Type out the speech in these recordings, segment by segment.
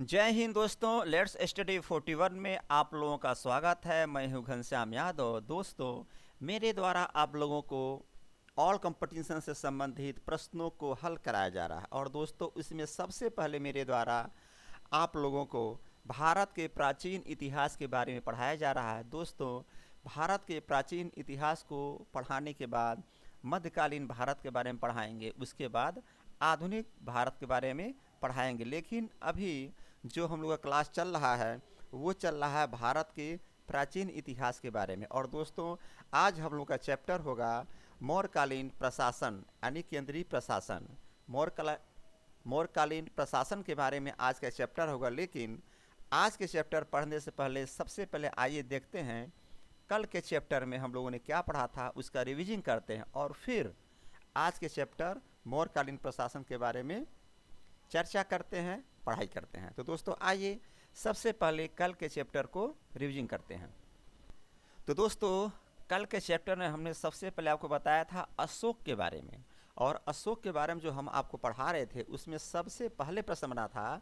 जय हिंद दोस्तों, let's study 41 में आप लोगों का स्वागत है। मैं हूं घनश्याम यादव। दोस्तों, मेरे द्वारा आप लोगों को ऑल कंपटीशन से संबंधित प्रश्नों को हल कराया जा रहा है और दोस्तों इसमें सबसे पहले मेरे द्वारा आप लोगों को भारत के प्राचीन इतिहास के बारे में पढ़ाया जा रहा है। दोस्तों, भारत के प्राचीन इतिहास को पढ़ाने के बाद मध्यकालीन भारत के बारे में पढ़ाएंगे, उसके बाद आधुनिक भारत के बारे में पढ़ाएंगे। लेकिन अभी जो हम लोग का क्लास चल रहा है वो चल रहा है भारत के प्राचीन इतिहास के बारे में। और दोस्तों, आज हम लोग का चैप्टर होगा मौर्यकालीन प्रशासन यानी केंद्रीय प्रशासन। मौर्यकालीन प्रशासन के बारे में आज का चैप्टर होगा। लेकिन आज के चैप्टर पढ़ने से पहले सबसे पहले आइए देखते हैं कल के चैप्टर में हम लोगों ने क्या पढ़ा था, उसका रिवीजन करते हैं और फिर आज के चैप्टर मौर्यकालीन प्रशासन के बारे में चर्चा करते हैं, पढ़ाई करते हैं। तो दोस्तों आइए सबसे पहले कल के चैप्टर को रिवीजन करते हैं। तो दोस्तों, कल के चैप्टर में हमने सबसे पहले आपको बताया था अशोक के बारे में, और अशोक के बारे में जो हम आपको पढ़ा रहे थे उसमें सबसे पहले प्रश्न बना था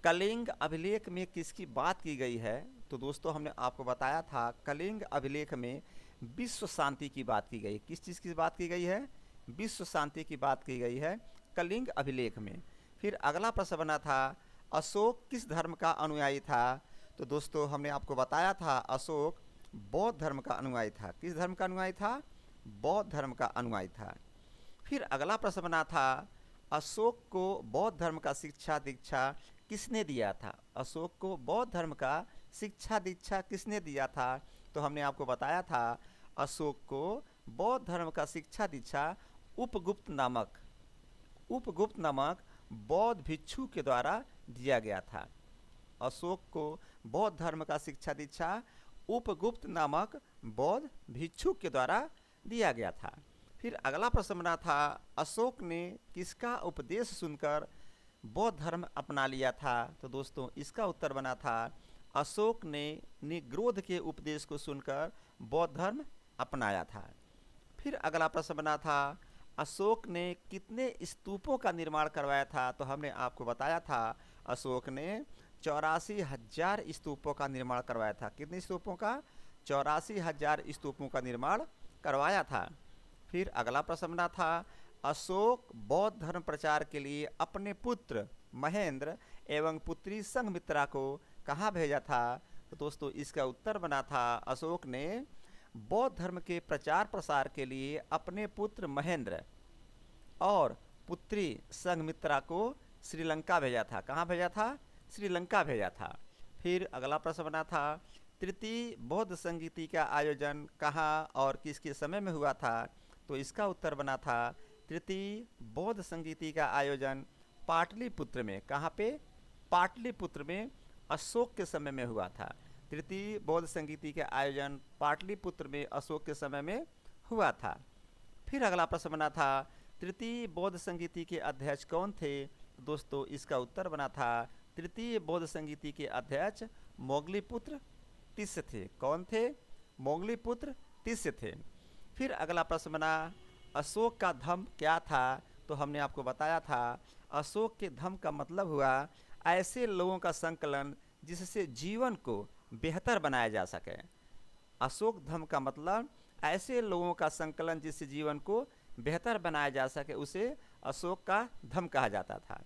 कलिंग अभिलेख में किसकी बात की गई है। तो दोस्तों, हमने आपको बताया था कलिंग अभिलेख में विश्व शांति की बात की गई। किस चीज़ की बात की गई है? विश्व शांति की बात की गई है कलिंग अभिलेख में। फिर अगला प्रश्न बना था अशोक किस धर्म का अनुयायी था। तो दोस्तों, हमने आपको बताया था अशोक बौद्ध धर्म का अनुयायी था। किस धर्म का अनुयायी था? बौद्ध धर्म का अनुयायी था। फिर अगला प्रश्न बना था अशोक को बौद्ध धर्म का शिक्षा दीक्षा किसने दिया था। अशोक को बौद्ध धर्म का शिक्षा दीक्षा किसने दिया था। तो हमने आपको बताया था अशोक को बौद्ध धर्म का शिक्षा दीक्षा उपगुप्त नामक बौद्ध भिक्षु के द्वारा दिया गया था। अशोक को बौद्ध धर्म का शिक्षा दीक्षा उपगुप्त नामक बौद्ध भिक्षु के द्वारा दिया गया था। फिर अगला प्रश्न बना था अशोक ने किसका उपदेश सुनकर बौद्ध धर्म अपना लिया था। तो दोस्तों, इसका उत्तर बना था अशोक ने निग्रोध के उपदेश को सुनकर बौद्ध धर्म अपनाया था। फिर अगला प्रश्न बना था अशोक ने कितने स्तूपों का निर्माण करवाया था। तो हमने आपको बताया था अशोक ने 84,000 स्तूपों का निर्माण करवाया था। कितने स्तूपों का? 84,000 स्तूपों का निर्माण करवाया था। फिर अगला प्रश्न बना था अशोक बौद्ध धर्म प्रचार के लिए अपने पुत्र महेंद्र एवं पुत्री संघमित्रा को कहाँ भेजा था। तो दोस्तों, इसका उत्तर बना था अशोक ने बौद्ध धर्म के प्रचार प्रसार के लिए अपने पुत्र महेंद्र और पुत्री संघमित्रा को श्रीलंका भेजा था। कहाँ भेजा था? श्रीलंका भेजा था। फिर अगला प्रश्न बना था तृतीय बौद्ध संगीति का आयोजन कहाँ और किसके समय में हुआ था। तो इसका उत्तर बना था तृतीय बौद्ध संगीति का आयोजन पाटलिपुत्र में। कहाँ पे? पाटलिपुत्र में अशोक के समय में हुआ था। तृतीय बौद्ध संगीति के आयोजन पाटलिपुत्र में अशोक के समय में हुआ था। फिर अगला प्रश्न बना था तृतीय बौद्ध संगीति के अध्यक्ष कौन थे। दोस्तों, इसका उत्तर बना था तृतीय बौद्ध संगीति के अध्यक्ष मोगलीपुत्र तिस्य थे। कौन थे? मोगलीपुत्र तिस्य थे। फिर अगला प्रश्न बना अशोक का धम्म क्या था। तो हमने आपको बताया था अशोक के धम्म का मतलब हुआ ऐसे लोगों का संकलन जिससे जीवन को बेहतर बनाया जा सके। अशोक धम्म का मतलब ऐसे लोगों का संकलन जिससे जीवन को बेहतर बनाया जा सके, उसे अशोक का धम्म कहा जाता था।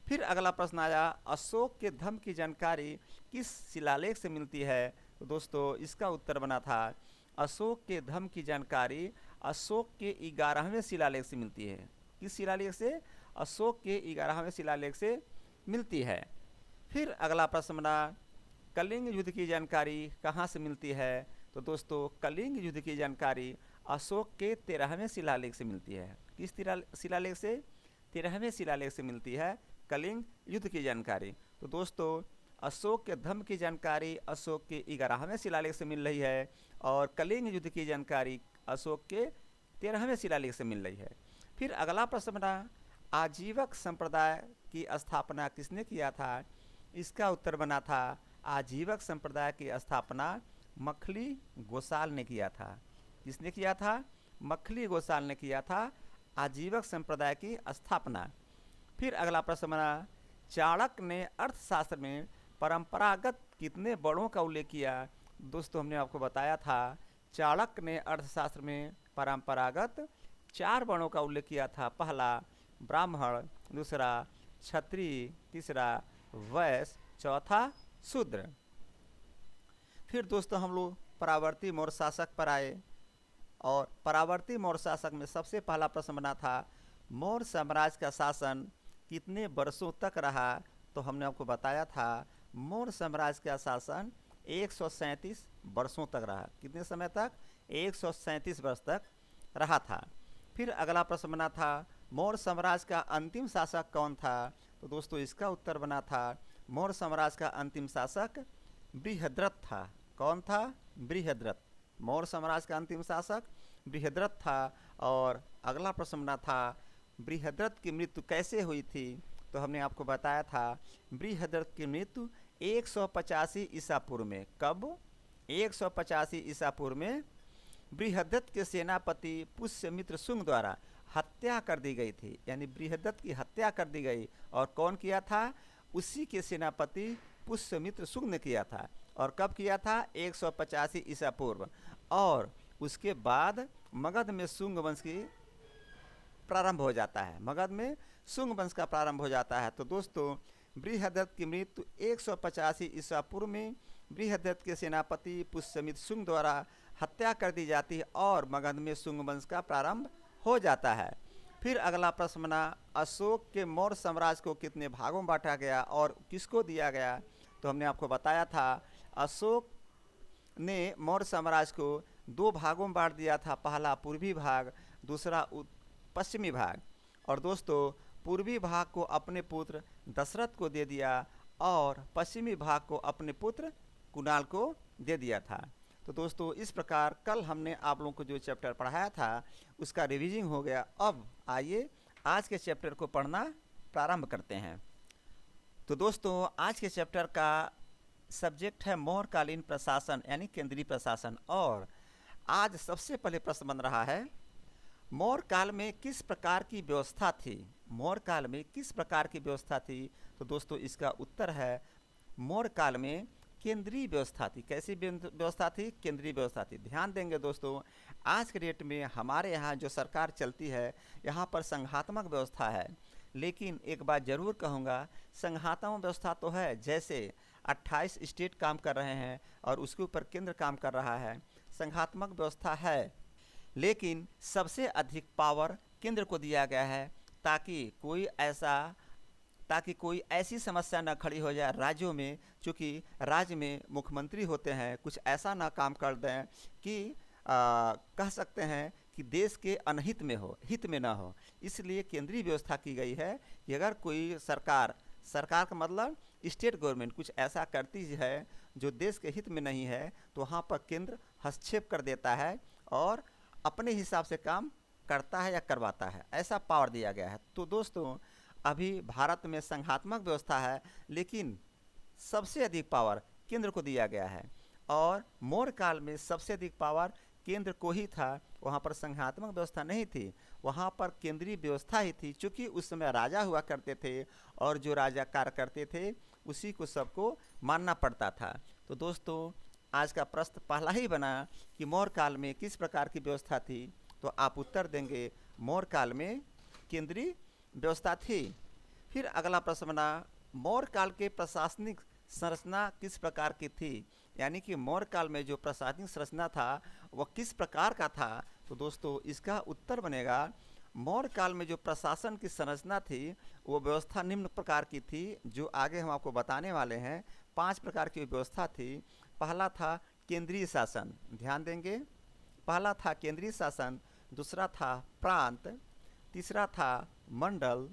फिर अगला प्रश्न आया अशोक के धम्म की जानकारी किस शिलालेख से मिलती है। तो दोस्तों, इसका उत्तर बना था अशोक के धम्म की जानकारी अशोक के 11वें शिलालेख से मिलती है। किस शिलालेख से? अशोक के 11वें शिलालेख से मिलती है। फिर अगला प्रश्न बना कलिंग युद्ध की जानकारी कहाँ से मिलती है। तो दोस्तों, कलिंग युद्ध की जानकारी अशोक के 13वें शिलालेख से मिलती है। किस शिलालेख से? 13वें शिलालेख से मिलती है कलिंग युद्ध की जानकारी। तो दोस्तों, अशोक के धम्म की जानकारी अशोक के 11वें शिलालेख से मिल रही है और कलिंग युद्ध की जानकारी अशोक के 13वें शिलालेख से मिल रही है। फिर अगला प्रश्न बना आजीवक संप्रदाय की स्थापना किसने किया था। इसका उत्तर बना था आजीवक संप्रदाय की स्थापना मखली गोसाल ने किया था। किसने किया था? मखली गोसाल ने किया था आजीवक संप्रदाय की स्थापना। फिर अगला प्रश्न बना चाणक्य ने अर्थशास्त्र में परंपरागत कितने बड़ों का उल्लेख किया? दोस्तों हमने आपको बताया था चाणक्य ने अर्थशास्त्र में परंपरागत 4 वर्णों का उल्लेख किया था। पहला ब्राह्मण, दूसरा क्षत्रिय, तीसरा वैश्य, चौथा शूद्र। फिर दोस्तों हम लोग परावर्ती मौर्य शासक पर आए और परावर्ती मौर्य शासक में सबसे पहला प्रश्न बना था मौर्य साम्राज्य का शासन कितने वर्षों तक रहा? तो हमने आपको बताया था मौर्य साम्राज्य का शासन 137 वर्षों तक रहा। कितने समय तक? 137 वर्ष तक रहा था। फिर अगला प्रश्न बना था मौर्य साम्राज्य का अंतिम शासक कौन था? तो दोस्तों इसका उत्तर बना था मौर्य साम्राज्य का अंतिम शासक बृहद्रथ था। कौन था? बृहद्रथ। मौर्य साम्राज्य का अंतिम शासक बृहद्रथ था। और अगला प्रश्न बना था बृहद्रथ की मृत्यु कैसे हुई थी? तो हमने आपको बताया था बृहद्रथ की मृत्यु 185 ईसा पूर्व में। कब? 185 ईसा पूर्व में बृहद्रथ के सेनापति पुष्यमित्र शुंग द्वारा हत्या कर दी गई थी। यानी बृहद्रथ की हत्या कर दी गई। और कौन किया था? उसी के सेनापति पुष्यमित्र शुंग ने किया था। और कब किया था? 185 ईसा पूर्व। और उसके बाद मगध में शुंग वंश की प्रारंभ हो जाता है। मगध में शुंग वंश का प्रारंभ हो जाता है। तो दोस्तों बृहद्रथ की मृत्यु 185 ईसा पूर्व में बृहद्रथ के सेनापति पुष्यमित्र शुंग द्वारा हत्या कर दी जाती है और मगध में शुंग वंश का प्रारंभ हो जाता है। फिर अगला प्रश्न बना अशोक के मौर्य साम्राज्य को कितने भागों में बांटा गया और किसको दिया गया? तो हमने आपको बताया था अशोक ने मौर्य साम्राज्य को 2 भागों में बांट दिया था। पहला पूर्वी भाग, दूसरा पश्चिमी भाग। और दोस्तों पूर्वी भाग को अपने पुत्र दशरथ को दे दिया और पश्चिमी भाग को अपने पुत्र कुणाल को दे दिया था। तो दोस्तों इस प्रकार कल हमने आप लोगों को जो चैप्टर पढ़ाया था उसका रिवीजिंग हो गया। अब आइए आज के चैप्टर को पढ़ना प्रारंभ करते हैं। तो दोस्तों आज के चैप्टर का सब्जेक्ट है मौर्यकालीन प्रशासन यानी केंद्रीय प्रशासन। और आज सबसे पहले प्रश्न बन रहा है मौर्य काल में किस प्रकार की व्यवस्था थी? मौर्य काल में किस प्रकार की व्यवस्था थी? तो दोस्तों इसका उत्तर है मौर्य काल में केंद्रीय व्यवस्था थी। कैसी व्यवस्था थी? केंद्रीय व्यवस्था थी। ध्यान देंगे दोस्तों आज के डेट में हमारे यहाँ जो सरकार चलती है यहाँ पर संघात्मक व्यवस्था है। लेकिन एक बात जरूर कहूँगा संघात्मक व्यवस्था तो है, जैसे 28 स्टेट काम कर रहे हैं और उसके ऊपर केंद्र काम कर रहा है, संघात्मक व्यवस्था है। लेकिन सबसे अधिक पावर केंद्र को दिया गया है ताकि कोई ऐसी समस्या न खड़ी हो जाए राज्यों में, चूँकि राज्य में मुख्यमंत्री होते हैं, कुछ ऐसा ना काम कर दें कि कह सकते हैं कि देश के अनहित में हो, हित में ना हो। इसलिए केंद्रीय व्यवस्था की गई है कि अगर कोई सरकार का मतलब स्टेट गवर्नमेंट कुछ ऐसा करती है जो देश के हित में नहीं है तो वहाँ पर केंद्र हस्तक्षेप कर देता है और अपने हिसाब से काम करता है या करवाता है, ऐसा पावर दिया गया है। तो दोस्तों अभी भारत में संघात्मक व्यवस्था है लेकिन सबसे अधिक पावर केंद्र को दिया गया है। और मौर्य काल में सबसे अधिक पावर केंद्र को ही था, वहाँ पर संघात्मक व्यवस्था नहीं थी, वहाँ पर केंद्रीय व्यवस्था ही थी। चूँकि उस समय राजा हुआ करते थे और जो राजा कार्य करते थे उसी को सबको मानना पड़ता था। तो दोस्तों आज का प्रश्न पहला ही बना कि मौर्य काल में किस प्रकार की व्यवस्था थी, तो आप उत्तर देंगे मौर्य काल में केंद्रीय व्यवस्था थी। फिर अगला प्रश्न बना मौर्य काल के प्रशासनिक संरचना किस प्रकार की थी? यानी कि मौर्य काल में जो प्रशासनिक संरचना था वह किस प्रकार का था? तो दोस्तों इसका उत्तर बनेगा मौर्य काल में जो प्रशासन की संरचना थी वो व्यवस्था निम्न प्रकार की थी, जो आगे हम आपको बताने वाले हैं। 5 प्रकार की व्यवस्था थी। पहला था केंद्रीय शासन, ध्यान देंगे, पहला था केंद्रीय शासन, दूसरा था प्रांत, तीसरा था मंडल,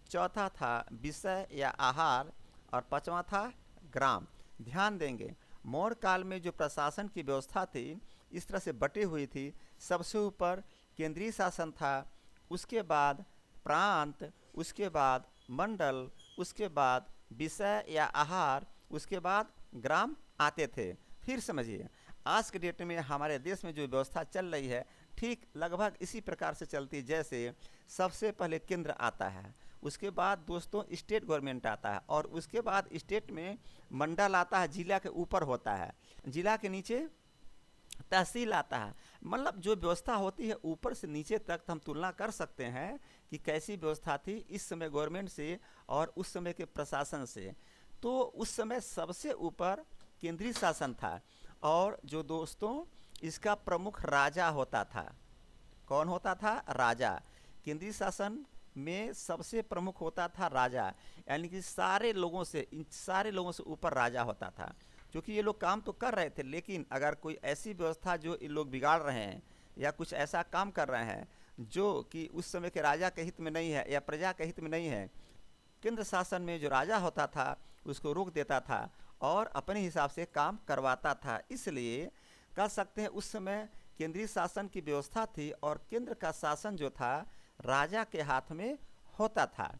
चौथा था विषय या आहार और 5वां था ग्राम। ध्यान देंगे मौर्य काल में जो प्रशासन की व्यवस्था थी इस तरह से बटी हुई थी। सबसे ऊपर केंद्रीय शासन था, उसके बाद प्रांत, उसके बाद मंडल, उसके बाद विषय या आहार, उसके बाद ग्राम आते थे। फिर समझिए आज के डेट में हमारे देश में जो व्यवस्था चल रही है ठीक लगभग इसी प्रकार से चलती, जैसे सबसे पहले केंद्र आता है, उसके बाद दोस्तों स्टेट गवर्नमेंट आता है, और उसके बाद स्टेट में मंडल आता है, जिला के ऊपर होता है, जिला के नीचे तहसील आता है। मतलब जो व्यवस्था होती है ऊपर से नीचे तक, हम तुलना कर सकते हैं कि कैसी व्यवस्था थी इस समय गवर्नमेंट से और उस समय के प्रशासन से। तो उस समय सबसे ऊपर केंद्रीय शासन था, और जो दोस्तों इसका प्रमुख राजा होता था। कौन होता था? राजा। केंद्रीय शासन में सबसे प्रमुख होता था राजा, यानी कि सारे लोगों से, इन सारे लोगों से ऊपर राजा होता था। क्योंकि ये लोग काम तो कर रहे थे, लेकिन अगर कोई ऐसी व्यवस्था जो इन लोग बिगाड़ रहे हैं या कुछ ऐसा काम कर रहे हैं जो कि उस समय के राजा के हित में नहीं है या प्रजा के हित में नहीं है, केंद्र शासन में जो राजा होता था उसको रोक देता था और अपने हिसाब से काम करवाता था। इसलिए कह सकते हैं उस समय केंद्रीय शासन की व्यवस्था थी और केंद्र का शासन जो था राजा के हाथ में होता था।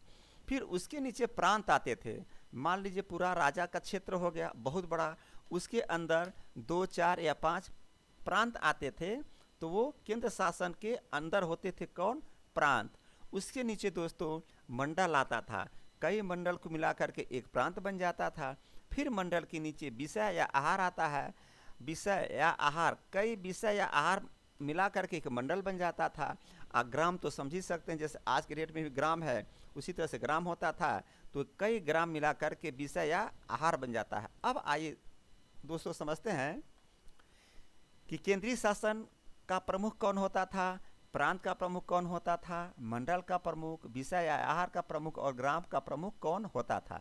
फिर उसके नीचे प्रांत आते थे। मान लीजिए पूरा राजा का क्षेत्र हो गया बहुत बड़ा, उसके अंदर 2, 4 या 5 प्रांत आते थे, तो वो केंद्र शासन के अंदर होते थे। कौन? प्रांत। उसके नीचे दोस्तों मंडल आता था, कई मंडल को मिला करके एक प्रांत बन जाता था। फिर मंडल के नीचे विषय या आहार आता है, विषय या आहार, कई विषय या आहार मिला करके एक मंडल बन जाता था। ग्राम तो समझ ही सकते हैं, जैसे आज के डेट में भी ग्राम है उसी तरह से ग्राम होता था, तो कई ग्राम मिला करके विषय या आहार बन जाता है। अब आइए दोस्तों समझते हैं कि केंद्रीय शासन का प्रमुख कौन होता था, प्रांत का प्रमुख कौन होता था, मंडल का प्रमुख, विषय या आहार का प्रमुख और ग्राम का प्रमुख कौन होता था।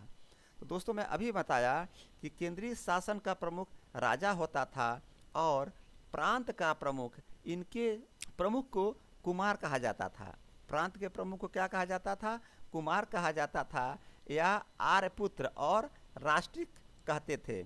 तो दोस्तों मैं अभी बताया कि केंद्रीय शासन का प्रमुख राजा होता था और प्रांत का प्रमुख, इनके प्रमुख को कुमार कहा जाता था। प्रांत के प्रमुख को क्या कहा जाता था? कुमार कहा जाता था, या आर्यपुत्र और राष्ट्रिक कहते थे।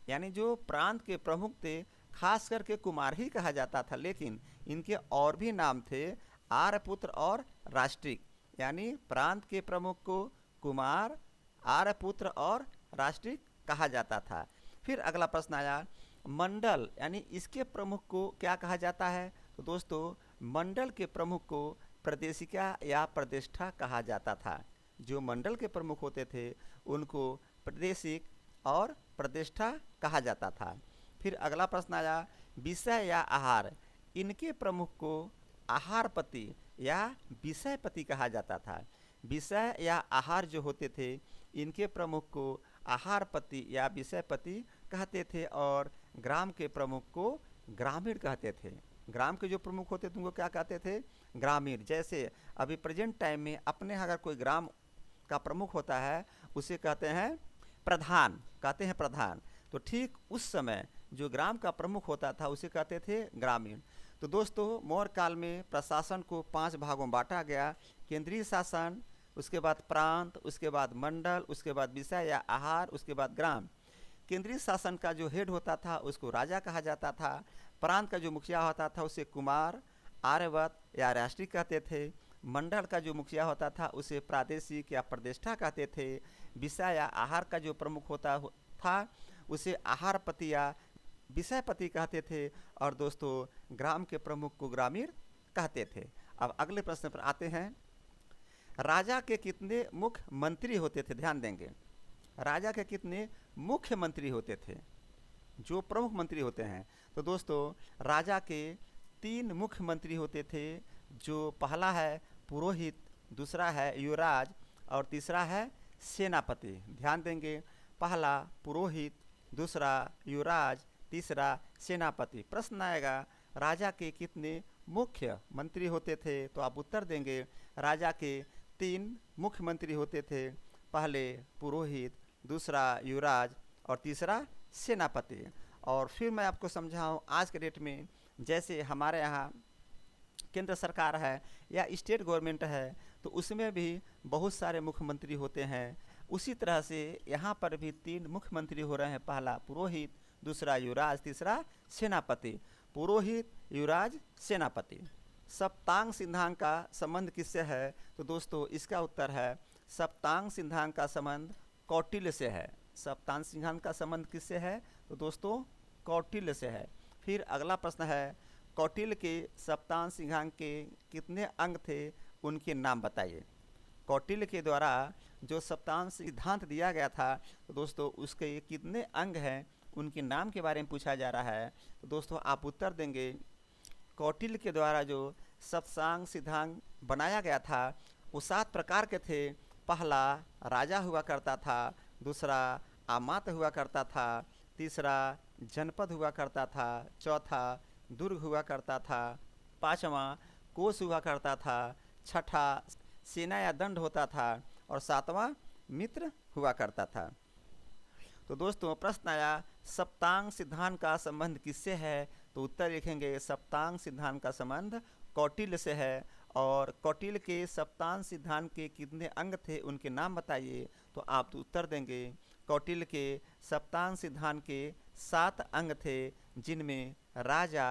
यानी जो प्रांत के प्रमुख थे खास करके कुमार ही कहा जाता था, लेकिन इनके और भी नाम थे आर्यपुत्र और राष्ट्रिक। यानी प्रांत के प्रमुख को कुमार, आर्यपुत्र और राष्ट्रिक कहा जाता था। फिर अगला प्रश्न आया मंडल, यानी इसके प्रमुख को क्या कहा जाता है? तो दोस्तों मंडल के प्रमुख को प्रदेशिका या प्रतिष्ठा कहा जाता था। जो मंडल के प्रमुख होते थे उनको प्रदेशिक और प्रतिष्ठा कहा जाता था। फिर अगला प्रश्न आया विषय या आहार, इनके प्रमुख को आहारपति या विषयपति कहा जाता था। विषय या आहार जो होते थे इनके प्रमुख को आहारपति या विषयपति कहते थे, और ग्राम के प्रमुख को ग्रामीण कहते थे। ग्राम के जो प्रमुख होते थे उनको क्या कहते थे? ग्रामीण। जैसे अभी प्रेजेंट टाइम में अपने अगर कोई ग्राम का प्रमुख होता है उसे कहते हैं प्रधान, कहते हैं प्रधान। तो ठीक उस समय जो ग्राम का प्रमुख होता था उसे कहते थे ग्रामीण। तो दोस्तों मौर्य काल में प्रशासन को 5 भागों में बांटा गया, केंद्रीय शासन, उसके बाद प्रांत, उसके बाद मंडल, उसके बाद विषय या आहार, उसके बाद ग्राम। केंद्रीय शासन का जो हेड होता था उसको राजा कहा जाता था, प्रांत का जो मुखिया होता था उसे कुमार, आर्यवत या राष्ट्रीय कहते थे, मंडल का जो मुखिया होता था उसे प्रादेशिक या प्रतिष्ठा कहते थे, विषय या आहार का जो प्रमुख होता था उसे आहारपति या विषयपति कहते थे, और दोस्तों ग्राम के प्रमुख को ग्रामीण कहते थे। अब अगले प्रश्न पर आते हैं, राजा के कितने मुख्य मंत्री होते थे? ध्यान देंगे, राजा के कितने मुख्य मंत्री होते थे, जो प्रमुख मंत्री होते हैं? तो दोस्तों राजा के 3 मुख्य मंत्री होते थे, जो पहला है पुरोहित, दूसरा है युवराज और तीसरा है सेनापति। ध्यान देंगे, पहला पुरोहित, दूसरा युवराज, तीसरा सेनापति। प्रश्न आएगा राजा के कितने मुख्य मंत्री होते थे? तो आप उत्तर देंगे राजा के 3 मुख्य मंत्री होते थे, पहले पुरोहित, दूसरा युवराज और तीसरा सेनापति। और फिर मैं आपको समझाऊं, आज के डेट में जैसे हमारे यहाँ केंद्र सरकार है या स्टेट गवर्नमेंट है तो उसमें भी बहुत सारे मुख्यमंत्री होते हैं, उसी तरह से यहाँ पर भी 3 मुख्यमंत्री हो रहे हैं, पहला पुरोहित, दूसरा युवराज, तीसरा सेनापति। पुरोहित, युवराज, सेनापति। सप्तांग सिद्धांत का संबंध किससे है? तो दोस्तों इसका उत्तर है सप्तांग सिद्धांत का संबंध कौटिल्य से है। सप्तांग सिद्धांत का संबंध किससे है? तो दोस्तों कौटिल्य से है। फिर अगला प्रश्न है, कौटिल्य के सप्तांग सिद्धांत के कितने अंग थे, उनके नाम बताइए। कौटिल्य के द्वारा जो सप्तांग सिद्धांत दिया गया था, तो दोस्तों उसके कितने अंग हैं उनके नाम के बारे में पूछा जा रहा है। तो दोस्तों आप उत्तर देंगे कौटिल्य के द्वारा जो सप्तांग सिद्धांत बनाया गया था वो 7 प्रकार के थे। पहला राजा हुआ करता था, दूसरा आमात हुआ करता था, तीसरा जनपद हुआ करता था, चौथा दुर्ग हुआ करता था, पांचवा कोष हुआ करता था, छठा सेना या दंड होता था और सातवां मित्र हुआ करता था। तो दोस्तों प्रश्न आया सप्तांग सिद्धांत का संबंध किससे है, तो उत्तर लिखेंगे सप्तांग सिद्धांत का संबंध कौटिल्य से है। और कौटिल्य के सप्तांग सिद्धांत के कितने अंग थे उनके नाम बताइए, तो आप तो उत्तर देंगे कौटिल्य के सप्तांग सिद्धांत के 7 अंग थे, जिनमें राजा,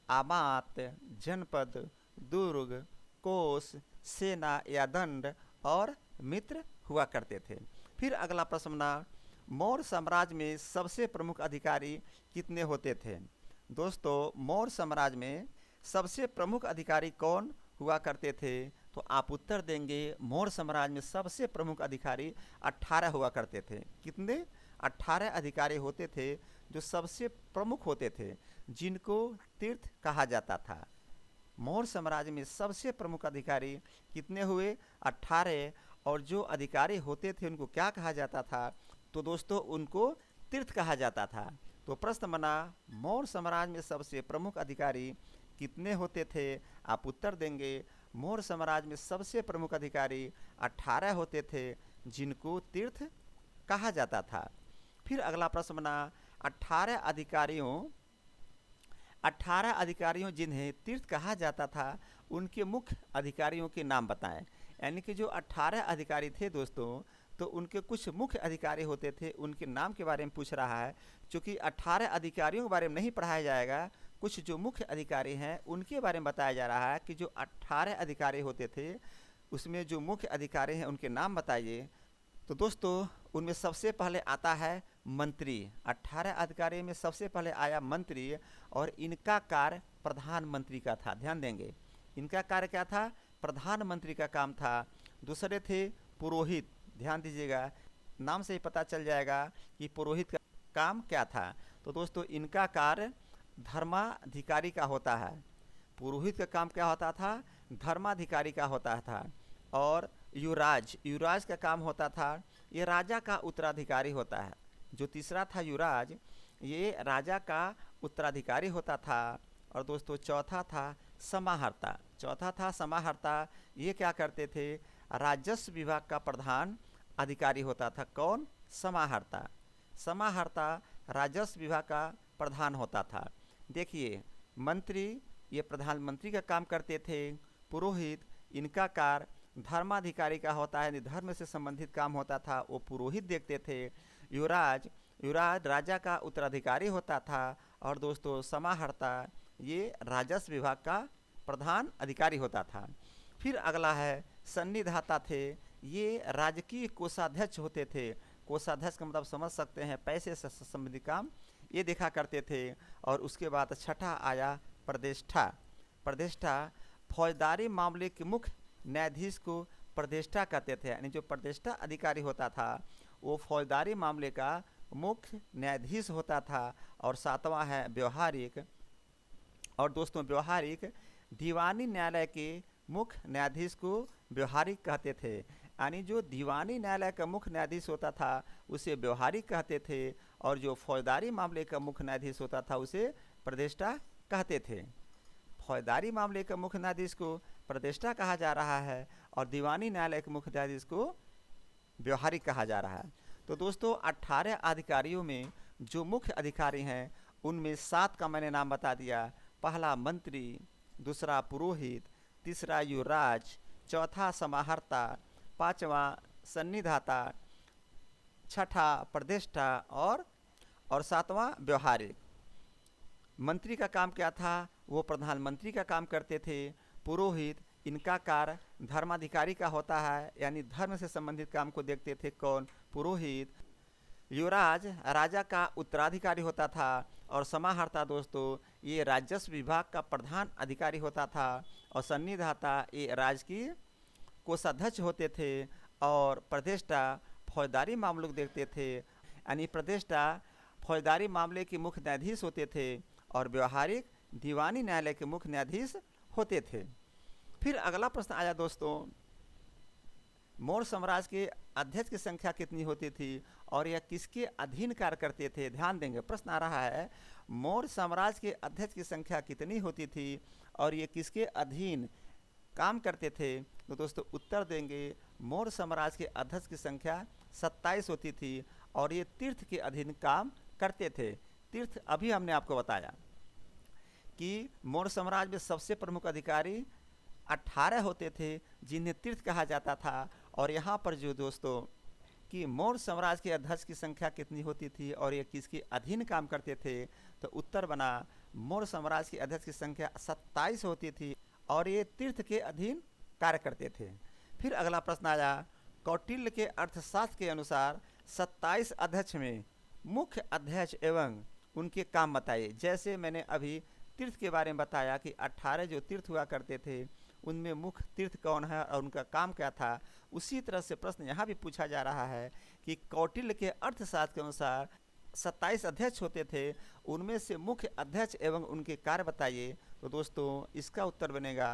आमात, जनपद, दुर्ग, कोष, सेना या दंड और मित्र हुआ करते थे। फिर अगला प्रश्न बना मौर्य साम्राज्य में सबसे प्रमुख अधिकारी कितने होते थे। दोस्तों मौर्य साम्राज्य में सबसे प्रमुख अधिकारी कौन हुआ करते थे, तो आप उत्तर देंगे मौर्य साम्राज्य में सबसे प्रमुख अधिकारी 18 हुआ करते थे। कितने? 18 अधिकारी होते थे जो सबसे प्रमुख होते थे, जिनको तीर्थ कहा जाता था। मौर्य साम्राज्य में सबसे प्रमुख अधिकारी कितने हुए? 18। और जो अधिकारी होते थे उनको क्या कहा जाता था, तो दोस्तों उनको तीर्थ कहा जाता था। तो प्रश्न बना मौर्य साम्राज्य में सबसे प्रमुख अधिकारी कितने होते थे, आप उत्तर देंगे मौर्य साम्राज्य में सबसे प्रमुख अधिकारी 18 होते थे, जिनको तीर्थ कहा जाता था। फिर अगला प्रश्न बना 18 अधिकारियों जिन्हें तीर्थ कहा जाता था उनके मुख्य अधिकारियों के नाम बताएं। यानी कि जो 18 अधिकारी थे दोस्तों, तो उनके कुछ मुख्य अधिकारी होते थे, उनके नाम के बारे में पूछ रहा है। चूँकि 18 अधिकारियों के बारे में नहीं पढ़ाया जाएगा, कुछ जो मुख्य अधिकारी हैं उनके बारे में बताया जा रहा है कि जो 18 अधिकारी होते थे उसमें जो मुख्य अधिकारी हैं उनके नाम बताइए। तो दोस्तों उनमें सबसे पहले आता है मंत्री। 18 अधिकारी में सबसे पहले आया मंत्री और इनका कार्य प्रधानमंत्री का था। ध्यान देंगे इनका कार्य क्या था? प्रधानमंत्री का काम था। दूसरे थे पुरोहित। ध्यान दीजिएगा नाम से ही पता चल जाएगा कि पुरोहित का काम क्या था। तो दोस्तों इनका कार्य धर्माधिकारी का होता है। पुरोहित का काम क्या होता था? धर्माधिकारी का होता था। और युवराज का काम होता था, ये राजा का उत्तराधिकारी होता है। जो तीसरा था युवराज, ये राजा का उत्तराधिकारी होता था। और दोस्तों चौथा था समाहर्ता। ये क्या करते थे? राजस्व विभाग का प्रधान अधिकारी होता था। कौन? समाहर्ता राजस्व विभाग का प्रधान होता था। देखिए मंत्री ये प्रधानमंत्री का काम करते थे। पुरोहित इनका कार्य धर्माधिकारी का होता है, धर्म से संबंधित काम होता था, वो पुरोहित देखते थे। युवराज राजा का उत्तराधिकारी होता था। और दोस्तों समाहर्ता ये राजस्व विभाग का प्रधान अधिकारी होता था। फिर अगला है सन्निधाता थे। ये राजकीय कोषाध्यक्ष होते थे। कोषाध्यक्ष का मतलब समझ सकते हैं, पैसे से संबंधित काम ये देखा करते थे। और उसके बाद छठा आया प्रदेष्टा फौजदारी मामले के मुख्य न्यायाधीश को प्रदेष्टा कहते थे। यानी जो प्रदेष्टा अधिकारी होता था वो फौजदारी मामले का मुख्य न्यायाधीश होता था। और सातवां है व्यवहारिक। और दोस्तों व्यवहारिक दीवानी न्यायालय के मुख्य न्यायाधीश को व्यवहारिक कहते थे। यानी जो दीवानी न्यायालय का मुख्य न्यायाधीश होता था उसे व्यवहारिक कहते थे। और जो फौजदारी मामले का मुख्य न्यायाधीश होता था उसे प्रदेष्टा कहते थे। फौजदारी मामले का मुख्य न्यायाधीश को प्रदेष्टा कहा जा रहा है और दीवानी न्यायालय के मुख्य न्यायाधीश को व्यवहारिक कहा जा रहा है। तो दोस्तों 18 अधिकारियों में जो मुख्य अधिकारी हैं उनमें 7 का मैंने नाम बता दिया। पहला मंत्री, दूसरा पुरोहित, तीसरा युवराज, चौथा समाहर्ता, पांचवा सन्निधाता, छठा प्रदेष्टा और सातवां व्यवहारिक। मंत्री का काम क्या था? वो प्रधानमंत्री का काम करते थे। पुरोहित इनका कार्य धर्माधिकारी का होता है, यानी धर्म से संबंधित काम को देखते थे। कौन? पुरोहित। युवराज राजा का उत्तराधिकारी होता था। और समाहर्ता दोस्तों ये राजस्व विभाग का प्रधान अधिकारी होता था। और सन्निधाता ये राजकीय कोषाध्यक्ष होते थे और प्रदेष्टा फौजदारी मामलों को देखते थे। यानी प्रदेष्टा फौजदारी मामले के मुख्य न्यायाधीश होते थे और व्यवहारिक दीवानी न्यायालय के मुख्य न्यायाधीश होते थे। फिर अगला प्रश्न आया दोस्तों, मौर्य साम्राज्य के अध्यक्ष की संख्या कितनी होती थी और यह किसके अधीन कार्य करते थे? ध्यान देंगे, प्रश्न आ रहा है मौर्य साम्राज्य के अध्यक्ष की संख्या कितनी होती थी और ये किसके अधीन काम करते थे? तो दोस्तों उत्तर देंगे, मौर्य साम्राज्य के अध्यक्ष की संख्या 27 होती थी और ये तीर्थ के अधीन काम करते थे। तीर्थ अभी हमने आपको बताया कि मौर्य साम्राज्य में सबसे प्रमुख अधिकारी 18 होते थे जिन्हें तीर्थ कहा जाता था। और यहाँ पर जो दोस्तों कि मौर्य साम्राज्य के अध्यक्ष की संख्या कितनी होती थी और ये किसके अधीन काम करते थे? तो उत्तर बना मौर्य साम्राज्य के अध्यक्ष की संख्या 27 होती थी और ये तीर्थ के अधीन कार्य करते थे। फिर अगला प्रश्न आया, कौटिल्य के अर्थशास्त्र के अनुसार 27 अध्यक्ष में मुख्य अध्यक्ष एवं उनके काम बताइए। जैसे मैंने अभी तीर्थ के बारे में बताया कि 18 जो तीर्थ हुआ करते थे उनमें मुख्य तीर्थ कौन है और उनका काम क्या था, उसी तरह से प्रश्न यहाँ भी पूछा जा रहा है कि कौटिल्य के अर्थशास्त्र के अनुसार 27 अध्यक्ष होते थे, उनमें से मुख्य अध्यक्ष एवं उनके कार्य बताइए। तो दोस्तों इसका उत्तर बनेगा,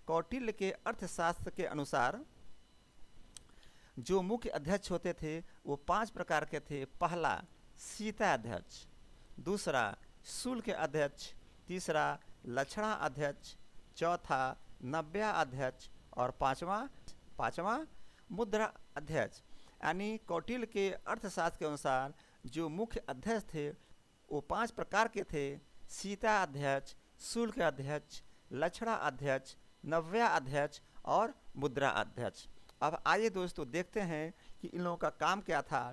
कौटिल्य के अर्थशास्त्र के अनुसार जो मुख्य अध्यक्ष होते थे वो 5 प्रकार के थे। पहला सीता अध्यक्ष, दूसरा शुल्क अध्यक्ष, तीसरा लक्षणा अध्यक्ष, चौथा नव्या अध्यक्ष और पांचवा मुद्रा अध्यक्ष। यानी कौटिल्य के अर्थशास्त्र के अनुसार जो मुख्य अध्यक्ष थे वो 5 प्रकार के थे। सीता अध्यक्ष, शुल्क अध्यक्ष, लक्षणा अध्यक्ष, नव्या अध्यक्ष और मुद्रा अध्यक्ष। अब आइए दोस्तों देखते हैं कि इन लोगों का काम क्या था।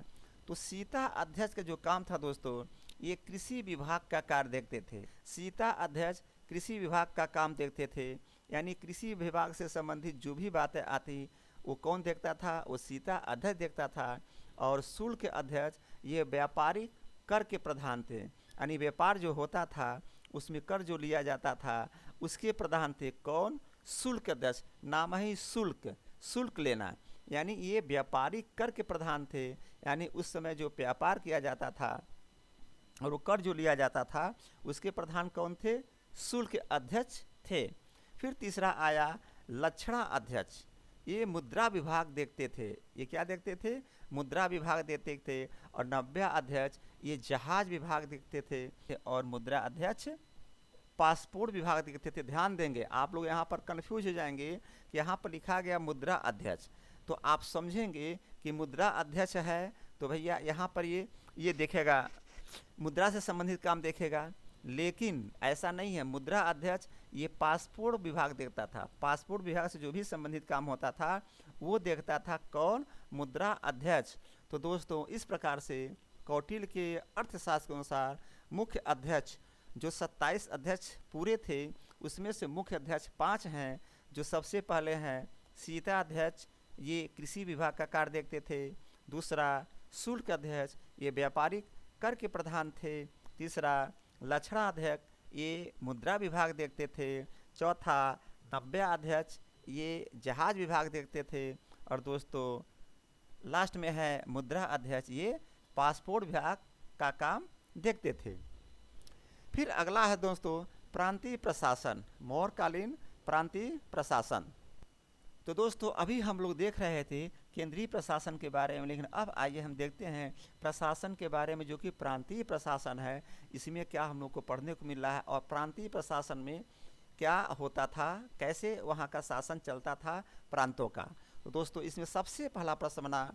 तो सीता अध्यक्ष का जो काम था दोस्तों, ये कृषि विभाग का कार्य देखते थे। सीता अध्यक्ष कृषि विभाग का काम देखते थे, यानी कृषि विभाग से संबंधित जो भी बातें आती वो कौन देखता था? वो सीता अध्यक्ष देखता था। और शुल्क अध्यक्ष ये व्यापारिक कर के प्रधान थे, यानी व्यापार जो होता था उसमें कर जो लिया जाता था उसके प्रधान थे। कौन? शुल्क अध्यक्ष, नाम ही शुल्क लेना, यानी ये व्यापारिक कर के प्रधान थे। यानी उस समय जो व्यापार किया जाता था और वो कर जो लिया जाता था उसके प्रधान कौन थे? शुल्क अध्यक्ष थे। फिर तीसरा आया लक्षणा अध्यक्ष, ये मुद्रा विभाग देखते थे। ये क्या देखते थे? मुद्रा विभाग देखते थे। और नव्या अध्यक्ष ये जहाज विभाग देखते थे और मुद्रा अध्यक्ष पासपोर्ट विभाग देखते थे। ध्यान देंगे, आप लोग यहाँ पर कंफ्यूज हो जाएंगे कि यहाँ पर लिखा गया मुद्रा अध्यक्ष, तो आप समझेंगे कि मुद्रा अध्यक्ष है तो भैया यहाँ पर ये देखेगा, मुद्रा से संबंधित काम देखेगा। लेकिन ऐसा नहीं है, मुद्रा अध्यक्ष ये पासपोर्ट विभाग देखता था। पासपोर्ट विभाग से जो भी संबंधित काम होता था वो देखता था। कौन? मुद्रा अध्यक्ष। तो दोस्तों इस प्रकार से कौटिल्य के अर्थशास्त्र के अनुसार मुख्य अध्यक्ष जो 27 अध्यक्ष पूरे थे उसमें से मुख्य अध्यक्ष 5 हैं। जो सबसे पहले हैं सीता अध्यक्ष, ये कृषि विभाग का कार्य देखते थे। दूसरा शुल्क अध्यक्ष, ये व्यापारिक कर के प्रधान थे। तीसरा लक्षणा अध्यक्ष, ये मुद्रा विभाग देखते थे। चौथा नव्या अध्यक्ष, ये जहाज विभाग देखते थे। और दोस्तों लास्ट में है मुद्रा अध्यक्ष, ये पासपोर्ट विभाग का काम देखते थे। फिर अगला है दोस्तों प्रांतीय प्रशासन, मौर्यकालीन प्रांतीय प्रशासन। तो दोस्तों अभी हम लोग देख रहे थे केंद्रीय प्रशासन के बारे में, लेकिन अब आइए हम देखते हैं प्रशासन के बारे में जो कि प्रांतीय प्रशासन है। इसमें क्या हम लोग को पढ़ने को मिल रहा है और प्रांतीय प्रशासन में क्या होता था, कैसे वहाँ का शासन चलता था प्रांतों का। तो दोस्तों इसमें सबसे पहला प्रश्न बना,